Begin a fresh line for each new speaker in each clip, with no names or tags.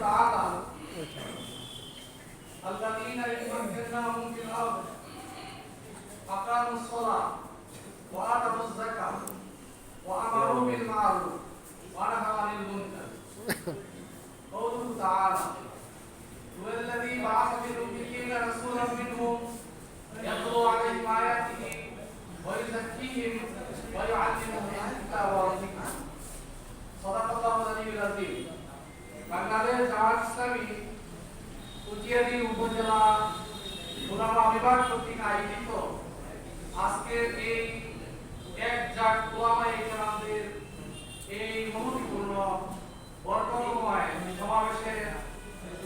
تعالى الذين يمكنهم في الأرض أقاموا الصلاة وآتوا الزكاة وأمروا بالمعروف ونهوا عن المنكر. قوله تعالى هو الذي بعث في الأميين رسولا منهم يتلو عليهم آياته ويزكيهم ويعلمهم الكتاب والحكمة. صدق الله العلي العظيم. বাংলাদেশ জামাত ইসলামী কুচিয়াদি উপজেলা উলামা বিভাগ কর্তৃক আয়োজিত আজকের এই এক জাগ ওলামায়ে কেরামদের এই মহত্বপূর্ণ বরকতময় সমাবেশে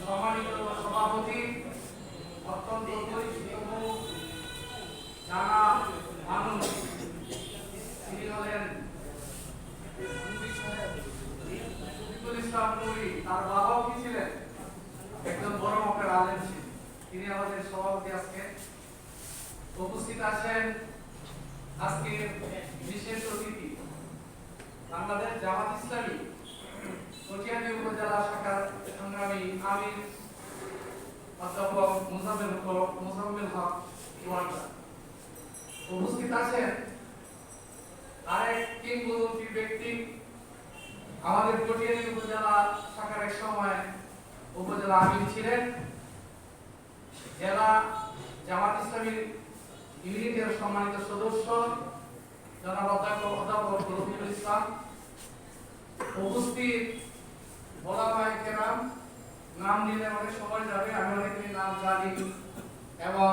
সম্মানিত সভাপতি, অত্যন্ত পরিচিত মুখ, জানা মানুষ, তিনি হলেন ইসলাম নুরি। তার বাবাও কি ছিলেন? একজন বড় মাপের আলেম ছিলেন। তিনি আমাদের সভাপতি। আজকে উপস্থিত আছেন আজকে বিশেষ অতিথি বাংলাদেশ জামাত ইসলামী কটিয়াদী উপজেলা শাখার সংগ্রামী আমির অধ্যাপক মুজাম্মেল হক ওয়ান্ডা। উপস্থিত আছেন আরেক কিংবদন্তি ব্যক্তি, আমাদের কটিয়াদী উপজেলা শাখার এক সময় উপজেলা আমির ছিলেন, জেলা জামাত ইসলামীর ইউনিটের সম্মানিত সদস্য জনাব অধ্যাপক রফিকুল ইসলাম। উপস্থিত ওলামায়ে কেরাম, নাম নিলে অনেক সময় যাবে, আমি অনেকের নাম জানি এবং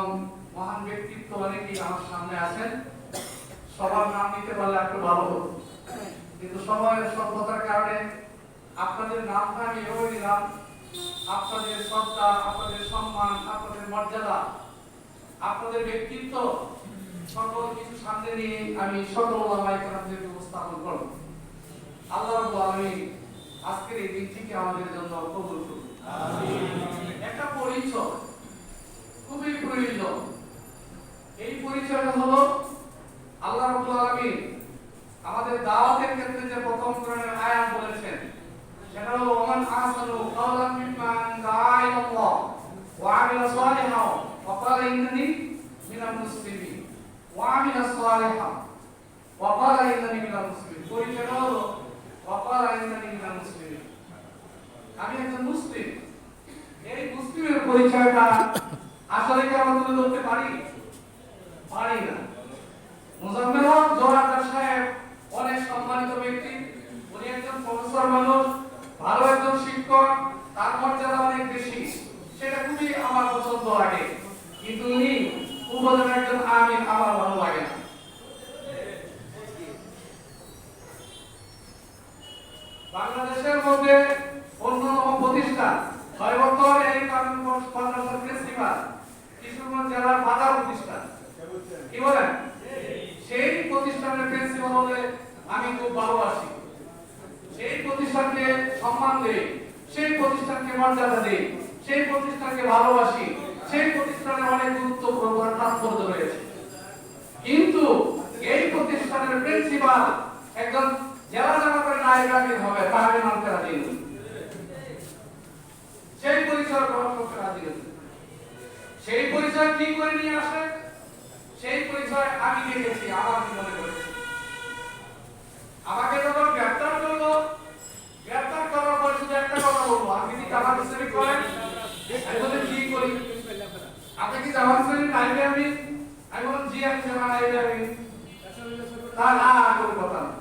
মহান ব্যক্তিত্ব অনেকেই আমার সামনে আছেন। সবার নাম নিতে পারলে একটু ভালো হতো, কিন্তু সময়ের স্বল্পতার কারণে আপনাদের নামটা আমি এভাবে দিলাম। আপনাদের শ্রদ্ধা, আপনাদের সম্মান, আপনাদের মর্যাদা, আপনাদের ব্যক্তিত্ব সকল কিছু সামনে নিয়ে আমি সকল ওলামায়ে কেরামদের উপস্থাপন করব। আল্লাহ রাব্বুল আলামিন আজকের এই দিনটিকে আমাদের জন্য কবুল করুন। আমিন। একটা পরিচয় খুবই প্রয়োজন। এই পরিচয়টা হলো আল্লাহ রাব্বুল আলামিন আমাদের দাওয়াতের ক্ষেত্রে যে প্রথম কোরআনের আয়াত বলেছেন সেটা হলো ওমান আহসানু কাওলাম মিম্মান দাআ ইলাল্লাহ ওয়া আমিলা সালিহান ওয়া ক্বালা ইন্নানি মিনাল মুসলিমিন ওয়া আমিলা সালিহান ওয়া ক্বালা ইন্নানি মিনাল মুসলিমিন। পরিচয়টা হলো ওয়া ক্বালা ইন্নানি মিনাল মুসলিমিন, আমি একজন মুসলিম। এই মুসলিমের পরিচয়টা আসলে কি আমরা তুলে ধরতে পারি? পারি না। মুজাম্মেল হক জোয়ারদার সাহেব অনেক সম্মানিত ব্যক্তি, উনি একজন প্রফেসর মানুষ, ভালো একজন শিক্ষক, তার মর্যাদা অনেক বেশি, সেটা খুবই আমার পছন্দ লাগে। কিন্তু উনি উপজেলার একজন আমির, আমার ভালো লাগে না। বাংলাদেশের মধ্যে অন্যতম প্রতিষ্ঠান ছয়বছর এই ফাউন্ডেশন প্রিন্সিপাল কিশোরগঞ্জ জেলার বাজার প্রতিষ্ঠান, কি বলেন? সেই প্রতিষ্ঠানের প্রিন্সিপাল হলে আমি খুব ভালোবাসি, সেই প্রতিষ্ঠানকে সম্মান দেই, সেই প্রতিষ্ঠানকে মর্যাদা দেই, সেই প্রতিষ্ঠানকে ভালোবাসি, সেই প্রতিষ্ঠানের অনেক গুরুত্বপূর্ণ তাৎপর্য রয়েছে। কিন্তু এই প্রতিষ্ঠানের প্রিন্সিপাল একজন জেলা জামাতের নায়েব আমির হবে, তাহলে মানতে রাজি নই। সেই পরিচয় গ্রহণ করতে রাজি নই। সেই পরিচয় কি করে নিয়ে আসে? সেই পরিচয় আমি দেখেছি, আমার জীবনে করেছি। আমাকে যখন গ্রেফতার করলো, গ্রেফতার করার পর শুধু একটা কথা বলবো, আপনি কি জামাত ইসলামী করেন? আমি বলি কি করি। আপনি কি জামাত ইসলামী নাইবে আমি? আমি বললাম জি, আমি জামাত নাইবে আমি। তার আর কোনো কথা না।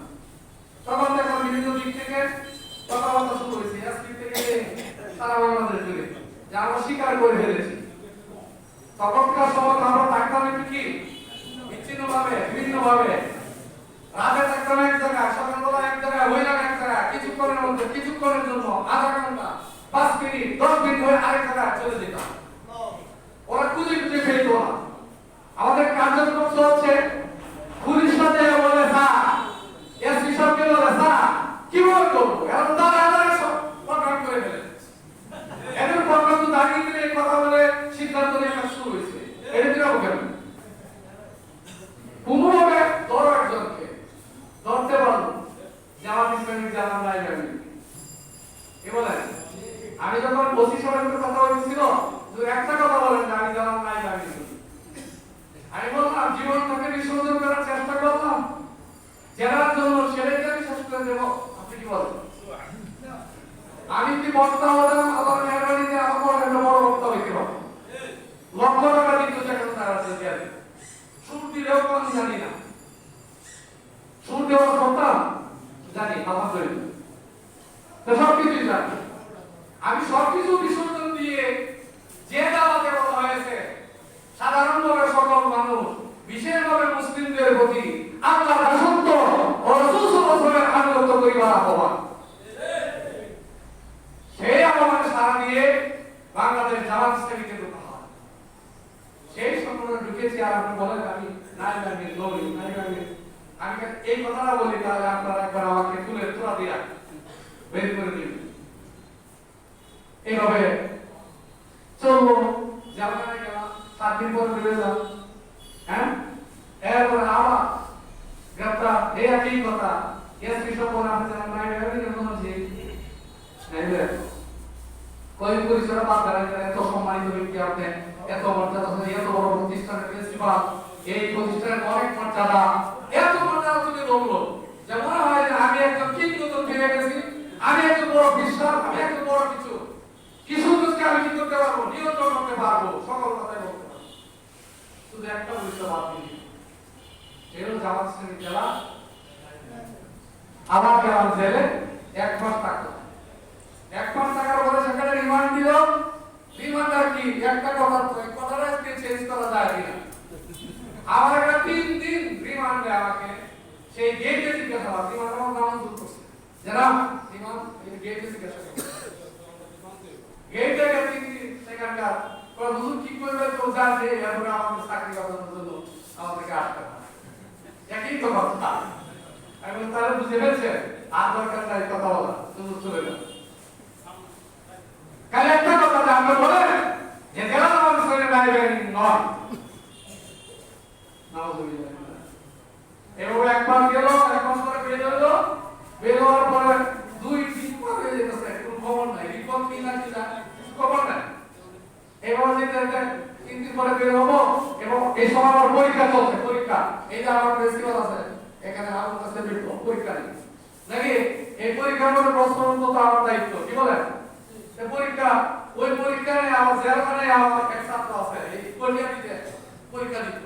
তখন দেখো বিভিন্ন দিক থেকে কথাবার্তা শুরু হয়েছে, এসপি থেকে সারা বাংলাদেশ জুড়ে, যে আমরা স্বীকার করে ফেলেছি। তখনকার সময় আমরা থাকতাম একটু কি বিচ্ছিন্নভাবে, বিভিন্নভাবে। রাতে থাকতাম এক জায়গায়, সকালবেলা এক জায়গায়, হইলাম এক জায়গায়, কিছুক্ষণের মধ্যে, কিছুক্ষণের জন্য আধা ঘন্টা, 5 মিনিট, 10 মিনিট হয়ে আরেক জায়গায় চলে যেতাম। ওরা খুঁজে খুঁজে ফেলতো না। আমাদের কার্যক্রম হচ্ছে পুলিশ সাথে বলে স্যার, এসপি সাহেবকে বলে স্যার, কি বল করবো? এখন তারা সব প্রোগ্রাম করে ফেলে। এদের প্রোগ্রাম তো দাঁড়িয়ে দিলে এই কথা বলে সিদ্ধান্ত নেওয়া শুরু হয়েছে। এটা কিরকম কেন? কোনোভাবে ধরো একজনকে ধরতে পারলো, জামাত ইসলামী জানান নাই আমি, কি বলেন? আমি যখন ওসি সাহেবের কথা বলছিল, তো একটা কথা বলেন, আমি জানাম নাই আমি। আমি বললাম জীবনটাকে বিসর্জন করার চেষ্টা করলাম, জেলার জন্য ছেলেকে আমি শেষ করে দেবো। আপনি কি বলেন? আমি কি বক্তা হলাম, আল্লাহর মেহরবানিতে আমার একটা বড় বক্তা হইতে পারবো। লক্ষ টাকা দিতে সেখানে তারা চেয়ে সুর দিলেও কম জানি না, সুর দেওয়ার কথা জানি আলহামদুলিল্লাহ, তো সবকিছুই জানি। আমি সবকিছু বিসর্জন দিয়ে যে দাওয়াতে বলা হয়েছে, সাধারণভাবে সকল মানুষ, বিশেষভাবে মুসলিমদের প্রতি আল্লাহ রাসূল ও রাসূল সাল্লাল্লাহু আলাইহি ওয়াসাল্লামের আনুগত্য করিবার আহ্বান, সেই আহ্বানে সাড়া দিয়ে বাংলাদেশ জামাত ইসলামীকে ঢোকা হয়। সেই সংগঠনে ঢুকেছি। আর আপনি বলেন আমি নাইবামি লই নাইবামি, আমি এই কথাটা বলি, তাহলে আপনারা একবার আমাকে তুলে তোলা দিয়া বের করে দিবেন। এইভাবে চলবো, জামানে গেলাম, 7 দিন পর ফিরে এলাম। হ্যাঁ, এরপরে আবার গ্রেপ্তার, এই একই কথা। এসপি সব বলে আপনি জানেন নাইবামি কেন হচ্ছে নাইবামি কয়েক পরিচয় বাদ দেন, এত সম্মানিত ব্যক্তি আপনি, এত মর্যাদা, এত বড় প্রতিষ্ঠানের প্রিন্সিপাল, এই প্রতিষ্ঠানের অনেক মর্যাদা, এত মর্যাদা যদি রইল যে মনে হয় যে আমি একজন কিংবদন্তি পেয়ে গেছি, আমি একজন বড় বিশ্বাস, আমি একজন বড় কিছু কিছুকে আমি কি করতে পারবো, নিয়ন্ত্রণ করতে পারবো, সকল কথাই বলতে পারবো। শুধু একটা পরিচয় বাদ দিই, এরও জামাত ইসলামী জেলা, আবার গেলাম জেলে 1 মাস থাকলো। 1 মাস থাকার পরে সেখানে রিমান্ড দিল। রিমান্ডটা কি একটা কথাটা চেঞ্জ করা যায় কিনা, আমার একটা 3 দিন রিমান্ডে আমাকে সেই গেটে জিজ্ঞাসা করা, রিমান্ড আমার নাম যুক্ত করছে যারা রিমান্ড এই গেটে জিজ্ঞাসা করে, গেটে গেছি সেখানকার কোন হুজুর কি করবে তো জানে, এরপরে আমাকে চাকরি বাঁচানোর জন্য আমাদেরকে আটকা একই তো কথা। আমি তাহলে বুঝে ফেলছে আর দরকার নাই কথা বলা, শুধু চলে গেল। খালি একটা কথা যে আমরা বলেন যে জেলা আমাদের শরীরে নাইবামি নয়, নাউজুবিল্লাহ। এভাবে একবার গেল, 1 মাস পরে বের হলো, বের হওয়ার পরে 2 দিন পরে যেতেছে, কোনো খবর নাই, রিপোর্ট কি না কি না খবর নাই। এভাবে যেতে 3 দিন পরে বের হবো, এবং এই সময় আমার পরীক্ষা চলছে। পরীক্ষা এই যে আমার প্রিন্সিপাল আছে এখানে, আমার কাছে পরীক্ষা নেই নাকি, এই পরীক্ষার মধ্যে প্রশ্ন উত্তর আমার দায়িত্ব, কি বলেন? এই পরীক্ষা, ওই পরীক্ষা নেই আমার জেলখানায় আমার এক ছাত্র আছে, এই পরীক্ষা দিতে পরীক্ষা দিত,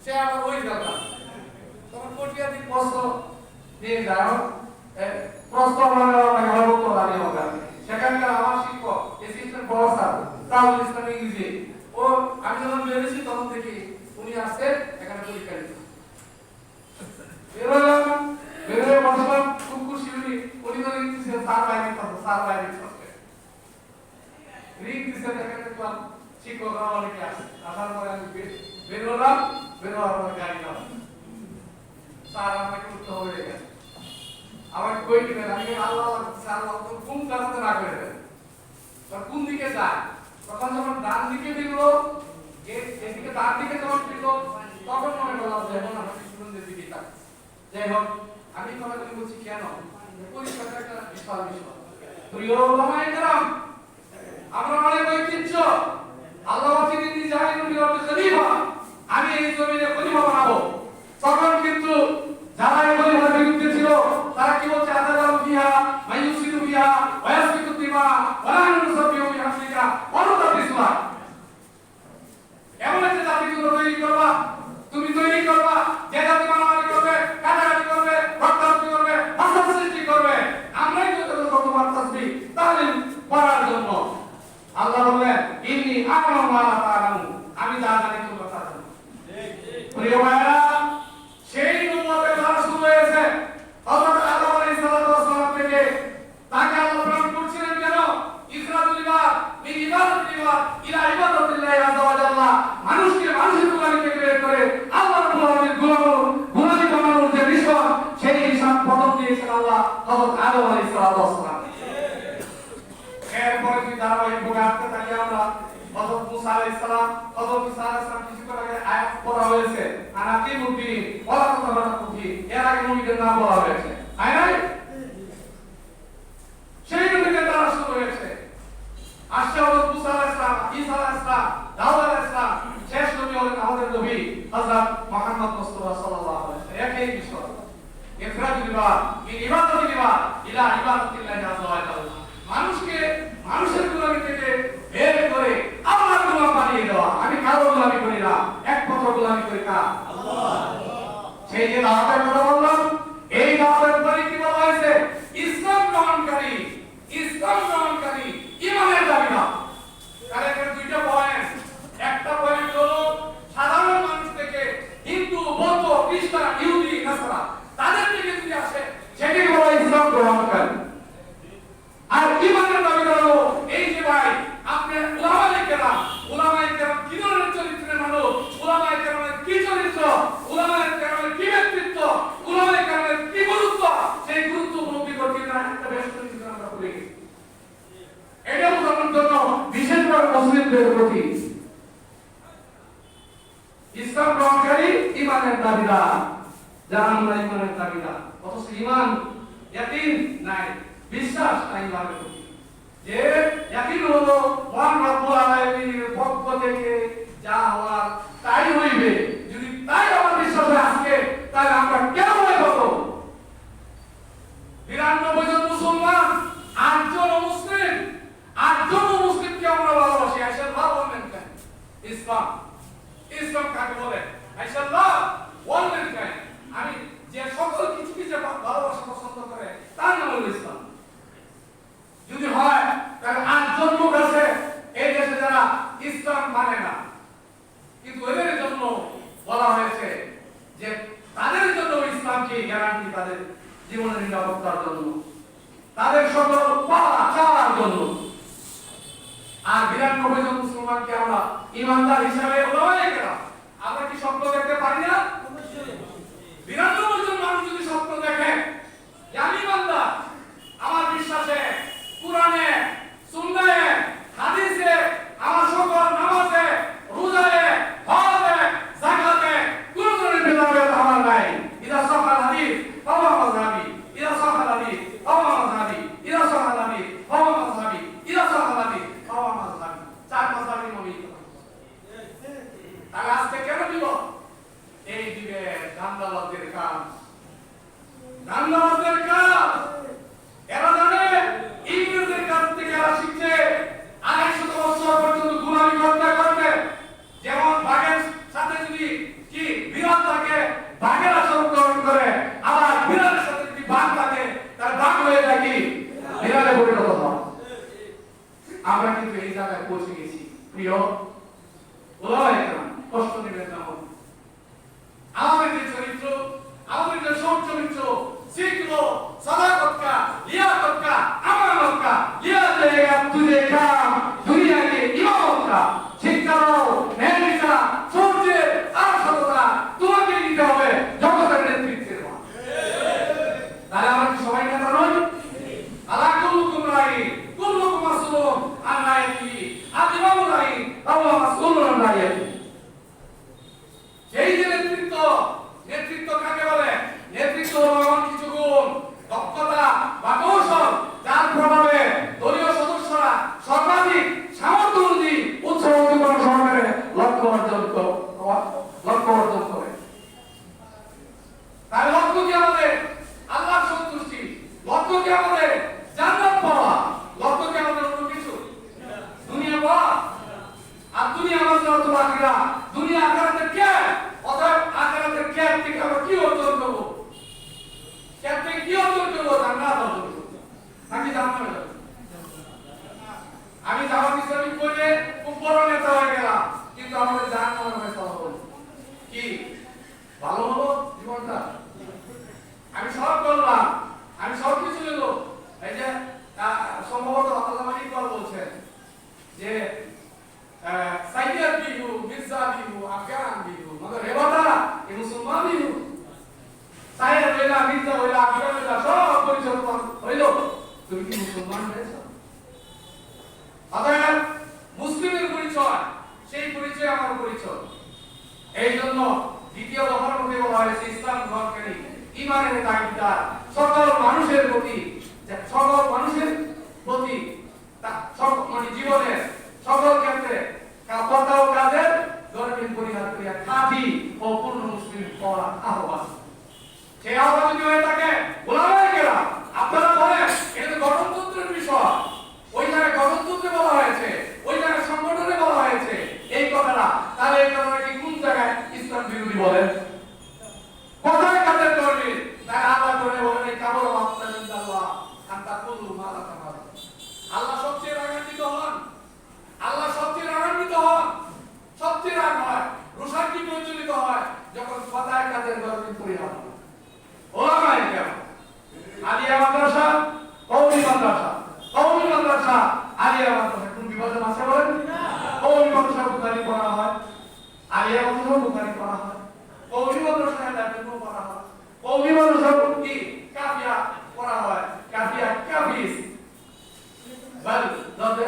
সে আমার ওই জেলখানা, তখন পরীক্ষা দিতে প্রশ্ন নিয়ে যায়, প্রশ্ন আমার উত্তর আমি হবে। সেখানকার আমার শিক্ষক অ্যাসিস্ট্যান্ট প্রফেসর তাজুল ইসলাম ইংরেজি, ও আমি যখন বেরিয়েছি তখন দেখি উনি আসছে এখানে পরীক্ষা দিতে। বেরোলাম, বেরোলে বসলাম, খুব খুশি উনি, উনি তো রিং দিচ্ছে স্যার বাইরে থাকতো, স্যার বাইরে থাকবে রিং দিচ্ছে, দেখে দেখলাম শিক্ষক অনেকে আসে। আসার পরে আমি বেরোলাম, বেরোয়ার পরে গাড়ি নাম স্যার আমাকে উঠতে হবে রেখে আমাকে কই দিবেন, আমি আল্লাহ স্যার কোন কাজটা না করে দেবেন, কোন দিকে যায়, তখন যখন ডান দিকে ফিরলো, এদিকে ডান দিকে যখন ফিরলো, তখন মনে করলাম যে এখন আমাকে স্টুডেন্টদের দিকে তাক। যাই হোক, আমি কথাগুলি বলছি কেন, পরীক্ষাটা একটা বিশাল বিষয়। প্রিয় ওলামায়ে কেরাম, আমরা অনেক ঐতিহ্য, আল্লাহ তিনি জাহিদুল খলিফা, আমি এই জমিনে খলিফা বানাবো। তখন কিন্তু যারা এই খলিফার বিরুদ্ধে ছিল তারা কি বলছে, আদালাল বিহা মাইয়ুসিদু বিহা ওয়া ইয়াসফিকু দিমা ওয়া লা নুসাব্বিহু বিহামদিকা ওয়া নুকাদ্দিসুকা। এমন একটা জাতি তৈরি করবা, তুমি তৈরি করবা যে জাতি মারামারি করবে, কাটাকাটি করবে, রক্তারক্তি করবে, ফাসাদ সৃষ্টি করবে। আমরাই তো তোমার তাসবিহ তালিম করার জন্য আল্লাহ বললেন ইন্নী আ'লামু মা লা তা'লামুন, আমি যা জানি তোমরা তা জানো। প্রিয় ভাইরা, সেই উম্মতের ধারা শুরু হয়েছে হযরত আদম আলাইহিস সালাম থেকে। তাকে আল্লাহ প্রেরণ করছিলেন কেন? ইসরাতুল ইবাদ মিন ইবাদাতিল ইবাদ ইলা ইবাদাতিল্লাহি আযজা ওয়া জাল্লা, মানুষকে মানুষের গোলামি থেকে বের করে আল্লাহ রাব্বুল আলামিনের গোলামি বানানোর যে মিশন, সেই মিশন প্রথম দিয়েছেন আল্লাহ হযরত আদম আলাইহিস সালাম। এরপরে যদি ধারাবাহিকভাবে আসতে থাকি আমরা, হযরত মুসা আলাইহিস সালাম, হযরত ঈসা আলাইহিস সালাম কিছুক্ষণ আগে আয়াত পড়া হয়েছে, আনাকিমুদ্দিন ওয়া তাতাবারাকুদ্দিন, এর আগে নবীদের নাম বলা হয়েছে, তাই না? সেই নবীদের দ্বারা শুরু হয়েছে। মুসলিমদের প্রতি। ইসলাম গ্রহণকারী ইমানের দাবিদার, যারা আমরা ইমানের দাবিদার, অথচ ইমান ইয়াকিন নাই, বিশ্বাস নাই ইমানের প্রতি। যে ইয়াকিন হলো মহান রব্বুল আলামিনের পক্ষ থেকে যা হওয়ার তাই হইবে। যদি তাই আমার বিশ্বাস হয় আজকে, তাহলে আমরা কেন ভয় পাবো? ৯২ জন মুসলমান, ৮ জন মুসলিম, ৮ জন মুসলিমকে আমরা ভালোবাসি। আইসাল্লাহ বললেন কেন? ইসলাম, ইসলাম কাকে বলে? আইসাল্লাহ বললেন কেন? আমি যে সকল কিছুকে যে ভালোবাসা পছন্দ করে তার নাম হলো ইসলাম। যদি হয় তাহলে ৮ জন লোক আছে এই দেশে যারা ইসলাম মানে না, কিন্তু এদের জন্য বলা হয়েছে যে তাদের জন্য ইসলামকে গ্যারান্টি, তাদের জীবনের নিরাপত্তার জন্য, তাদের সকল পাওয়া চাওয়ার জন্য। আর ৯২ জন মুসলমানকে আমরা ইমানদার হিসাবে আমরা কি স্বপ্ন দেখতে পারি না? ৯২ জন মানুষ যদি স্বপ্ন দেখে যে আমি ইমানদার, আমার বিশ্বাসে, কুরআনে, সুন্নাহে, হাদিসে, আমার সকল নামাজে, রোজায়, হজে, যাকাতে কোন ধরনের ভেদাভেদ আমার নাই। ইদা সাহাল হাদিস ফাওয়া মাযহাবি, ইদা সাহাল হাদিস ফাওয়া মাযহাবি, ইদা সাহাল হাদিস ফাওয়া মাযহাবি, ইদা সাহাল হাদিস ফাওয়া মাযহাবি। ৪ মাযহাবি নবী। তাহলে আজকে কেন দিব? এই দিবে দান্দাবাজদের কাজ, দান্দাবাজদের কাজ। এরা জানে ইংরেজদের কাছ থেকে এরা শিখছে ২৫০ বছর পর্যন্ত গোলামি করতে করতে। যেমন বাঘের সাথে যদি কি বিড়াল থাকে, বাঘের আচরণ গ্রহণ করে, আবার বিড়ালের সাথে যদি বাঘ থাকে, তার বাঘ হয়ে যায় কি বিড়ালে পরিণত হয়। আমরা কিন্তু এই জায়গায় পৌঁছে গেছি। প্রিয় ওলামায়ে কেরাম, কষ্ট নেবেন না। আমাদের যে চরিত্র, আমাদের যে সৎ চরিত্র, সেগুলো সাদাকতকা, লিয়াকতকা, আমানতকা, লিয়া জায়েগা তুঝে কাম, দুনিয়া কে ইমামতকা, শিক্ষা দাও, ন্যায় বিচার, সত্যের আর সততা তোমাকে নিতে হবে জগতের নেতৃত্বের ভার। তাহলে আমরা কি সবাই নেতা নই? আলা কুল্লুকুম রাইন, কুল্লুকুম মাসউলুন আন রাইয়াতিহি, আল ইমামু রাইন ওয়া হুয়া মাসউলুন আন রাইয়াতিহি। সেই যে নেতৃত্ব, নেতৃত্ব কাকে বলে? নেতৃত্ব হলো এমন কিছু গুণ, দক্ষতা বা কৌশল যার প্রভাবে দলীয় সদস্যরা সর্বাধিক সামর্থ্য অনুযায়ী উৎসাহীকরণ সহকারে লক্ষ্য অর্জন করে। তার লক্ষ্য কি? আমাদের আল্লাহর সন্তুষ্টি, লক্ষ্য কি? আমাদের জান্নাত পাওয়া, লক্ষ্য কি? আমাদের অন্য কিছু দুনিয়া পাওয়া। আর দুনিয়া মানে তো আখিরা, দুনিয়া আখিরাতের কে? অতএব আখিরাতের কে থেকে আমরা কি অর্জন করব? কে থেকে কি অর্জন করব? জান্নাত অর্জন করব নাকি জাহান্নামে যাব? আমি জামাত ইসলামী করে খুব বড় নেতা হয়ে গেলাম, কিন্তু আমাদের জাহান্নামের ফয়সালা হলো কি? ভালো হলো জীবনটা? আমি সব করলাম, আমি সব কিছু নিল। এই যে সম্ভবত আল্লামা ইকবাল বলছেন যে সাইয়্যিদ भी हूं, मिर्जा भी हूं, अफगान भी हूं, मगर ये बता कि मुसलमान भी हूं। সাইয়্যিদ হইলা, মির্জা হইলা, আফগান হইলা, সব পরিচয় হইল, তুমি কি মুসলমান হয়েছো? অতএব মুসলিমের পরিচয়, সেই পরিচয় আমার পরিচয়। এই জন্য দ্বিতীয় দফার মধ্যে বলা হয়েছে ইসলাম গ্রহণকারী ইমানের দাবিদার সকল মানুষের প্রতি, সকল মানুষের প্রতি মানে জীবনের সকল ক্ষেত্রে কথা ও কাজের গর্বিন পরিহার করিয়া খাঁটি ও পূর্ণ মুসলিম হওয়ার আহ্বান। সেই আহ্বান যদি হয়ে থাকে, ওলামায়ে কেরাম আপনারা বলেন এটা গণতন্ত্রের বিষয়, ওই জায়গায় গণতন্ত্রে বলা হয়েছে, ওই জায়গায় সংগঠনে বলা হয়েছে এই কথাটা, তাহলে এই কথাটা কি কোন জায়গায় ইসলাম বিরোধী বলেন? কোথায় কাদের গর্বিন? তাই আল্লাহ করে বলেন এই কাবর আল্লাহ আনতা কুল্লু মা লা তামার। আল্লাহ সবচেয়ে রাগান্বিত হন, আল্লাহ সবচেয়ে রাগান্বিত হন, সবচেয়ে রাগ হয়, রোষাগ্নি প্রজ্বলিত হয় যখন কথায় কাদের গর্বিন পরিহার হয়। ওলামায়ে কেরাম আলিয়া মাদ্রাসা, কওমি মাদ্রাসা, কওমি মাদ্রাসা, আলিয়া মাদ্রাসা কোন বিভাজন আছে বলেন? কওমি মাদ্রাসা বুখারী পড়া হয়, আলিয়া মাদ্রাসা বুখারী পড়া হয়, কওমি মাদ্রাসা হাদিস পড়া হয়, কওমি মাদ্রাসা কি কাফিয়া পড়া হয়, কাফিয়া কাফিস বল দবে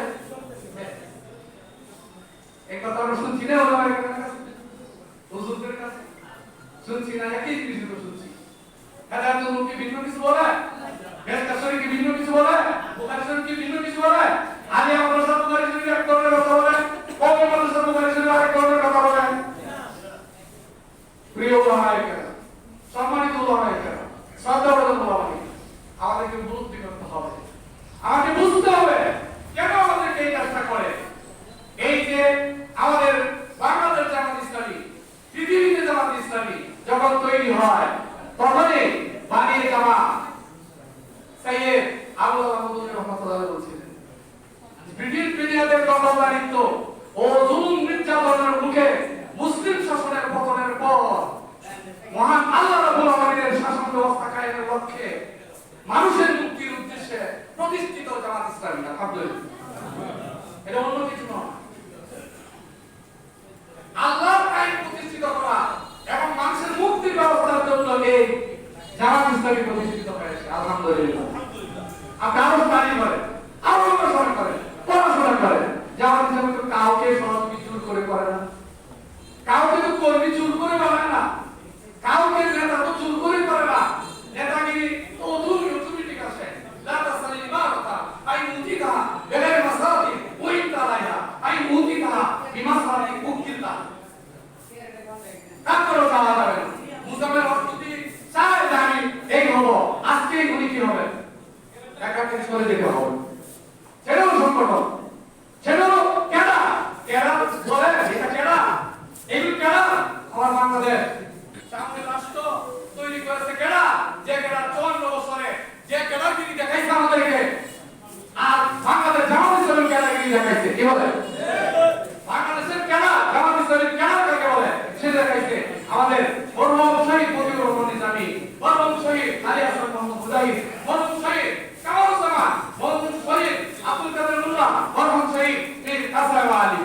দেখাইছে, কি বলে? বাংলাদেশের কেনা জামাত ইসলামের কেনা কাকে বলে সে দেখাইছে। আমাদের মরহুম শহীদ মতিউর রহমান নিজামী, মরহুম শহীদ আলী হাসান মোহাম্মদ মুজাহিদ, মরহুম শহীদ কামারুজ্জামান, মরহুম শহীদ আব্দুল কাদের মোল্লা, মরহুম শহীদ মীর কাসেম আলী।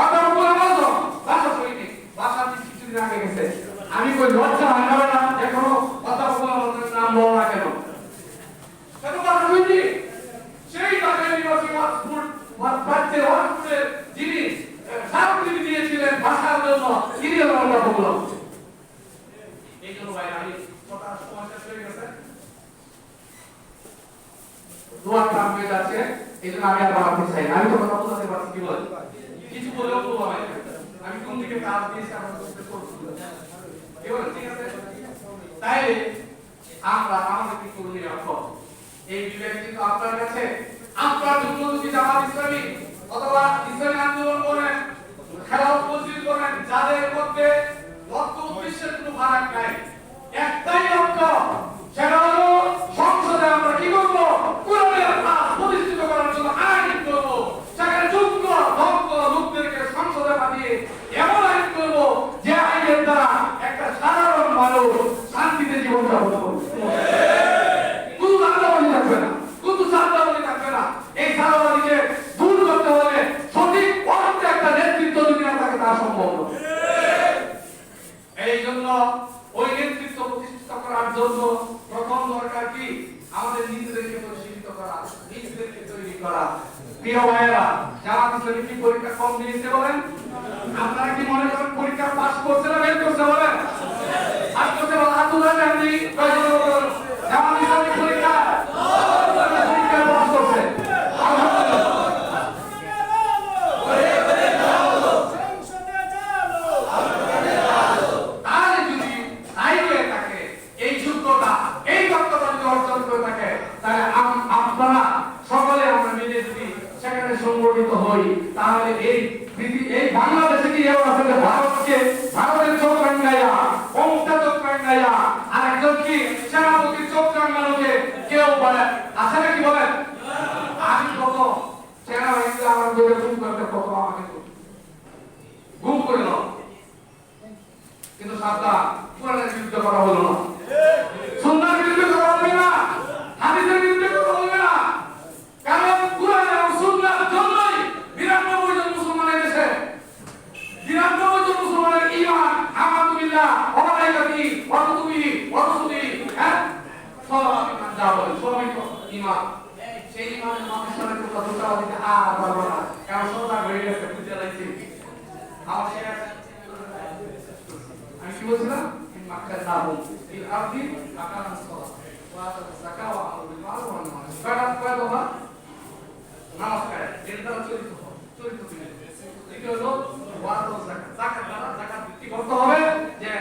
অন্তর্ভুক্ত বলতো ভাষা সৈনিক, ভাষা কিছুদিন আগে গেছে। আমি কই লজ্জা হয় না এখনো অন্তর্ভুক্ত নাম বলো না কেন? কেন ভাষা সৈনিক? সেই ঢাকা ইউনিভার্সিটি ওয়ার্কফুড বাচ্চাদের ওয়ার্কফুডের যিনি স্মারকলিপি দিয়েছিলেন ভাষার জন্য, তিনি হলেন আমরা বললাম। এই জন্য ভাই আমি কথা সময় শেষ হয়ে গেছে, দোয়া কাম হয়ে যাচ্ছে, এই জন্য আমি আর বাড়াতে চাই না। আমি তো কথা বলতে পারছি, কি বলেন? কিছু বলেও তো হবে, আমি কোন দিকে কাজ দিয়েছি আমরা বুঝতে পারছি, কি বলেন? ঠিক আছে, তাই আমরা আমাদের কি করণীয় এখন এই বিবেক কিন্তু আপনার কাছে। আপনার জন্য যদি জামাত ইসলামী অথবা ইসলামী আন্দোলন করেন, খেলাফত মসজিদ করেন, যাদের মধ্যে লক্ষ্য উদ্দেশ্যের কোনো ফারাক নাই, একটাই লক্ষ্য, সেটা হলো সংসদে আমরা কি করব? কোরআনের রাজ প্রতিষ্ঠিত করার জন্য আইন করব। সেখানে যোগ্য দক্ষ লোকদেরকে সংসদে পাঠিয়ে এমন আইন করব যে আইনের দ্বারা একটা সাধারণ মানুষ শান্তিতে জীবনযাপন করবে। কোনো দাঙ্গাবাজি থাকবে না, কোনো চাঁদাবাজি থাকবে না। এই চাঁদাবাজিকে দূর করতে হলে সঠিক অর্থে একটা নেতৃত্ব যদি না থাকে তা সম্ভব নয়। এই জন্য ওই নেতৃত্ব প্রতিষ্ঠিত করার জন্য প্রথম দরকার কি? আমাদের নিজেদেরকে পরিশীলিত করা, নিজেদেরকে তৈরি করা। প্রিয় ভাইয়েরা, জামাত ইসলামী কি পরীক্ষা কম দিয়েছে বলেন? আপনারা কি মনে করেন পরীক্ষা পাস করছে না ফেল করছে বলেন? পাস করছে বলেন, হাত তুলে দেন দি কয়জন বলেন জামাত ইসলামী পরীক্ষা পাস করছে? সংগঠিত হই, তাহলে এই বাংলাদেশে কি এমন আছে যে ভারতের চোখ রাঙ্গাইয়া, অমুকটা চোখ রাঙ্গাইয়া, আর একজন কি সেনাপতির চোখ রাঙ্গানোকে কেউ বলে আছে নাকি বলেন? আমি কত সেনাবাহিনীতে আমার দৌড়ে গুম করতে কত আমাকে গুম করল, কিন্তু সাবধান, কোরআনের বিরুদ্ধে করা হলো না, সুন্নাহর বিরুদ্ধে করা হবে না, হাদিসের বিরুদ্ধে করা হবে না। কারণ কোরআন এবং সুন্নাহর জন্যই ৯২ জন মুসলমানের দেশে ৯২ জন মুসলমানের ঈমান আলহামদুলিল্লাহ ওয়া মালাইকাতি ওয়া কুতুবিহি ওয়া রুসুলিহি, হ্যাঁ, সব ঈমান যা বলে সবই তো ঈমান। সেই ঈমানের মানুষের সাথে কথা দিতে আর পারবো না, কারণ সদা হয়ে গেছে, বুঝতে লাগছে। আমার শেষ আমি কি বলছিলাম? মাক্কা নাবু ফিল আরদি আকামুস সালাত ওয়া আতাস যাকাত ওয়া আমারু বিল মারুফ ওয়া নাহী আনিল মুনকার। কয় দফা নমস্কার, এর দ্বারা চরিত্র দিলে এটা হলো ওয়া আতাস যাকাত। যাকাত ভিত্তি করতে হবে যে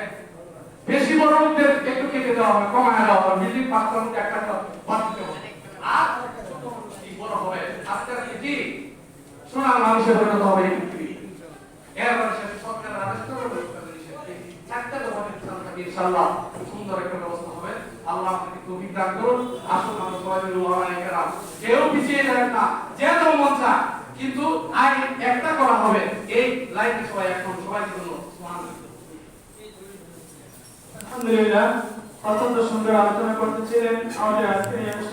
বেশি বড় লোকদের একটু কেটে দেওয়া হবে, কমায় দেওয়া হবে, মিলিয়ন পাঁচটার মধ্যে একটা বাদ দিতে হবে। আর ছোট মানুষ কি বড় হবে, আস্তে আস্তে কি সোনার মানুষের পরিণত হবে এই পৃথিবী। এরপরে শেষে সরকারের আদেশ করবে চারটা দফা ইনশাআল্লাহ সুন্দর একটা ব্যবস্থা হবে। আল্লাহ আমাদেরকে তৌফিক দান করুন। আসুন আমরা সবাই মিলে ওলামায়ে কেরাম কেউ পিছিয়ে যাবেন না, যে তো মন চায়, কিন্তু আইন একটা করা হবে। এই লাইনে সবাই এখন সবাই জন্য সুবহানাল্লাহ।
আলহামদুলিল্লাহ, অত্যন্ত সুন্দর আলোচনা করতেছিলেন আমাদের আজকের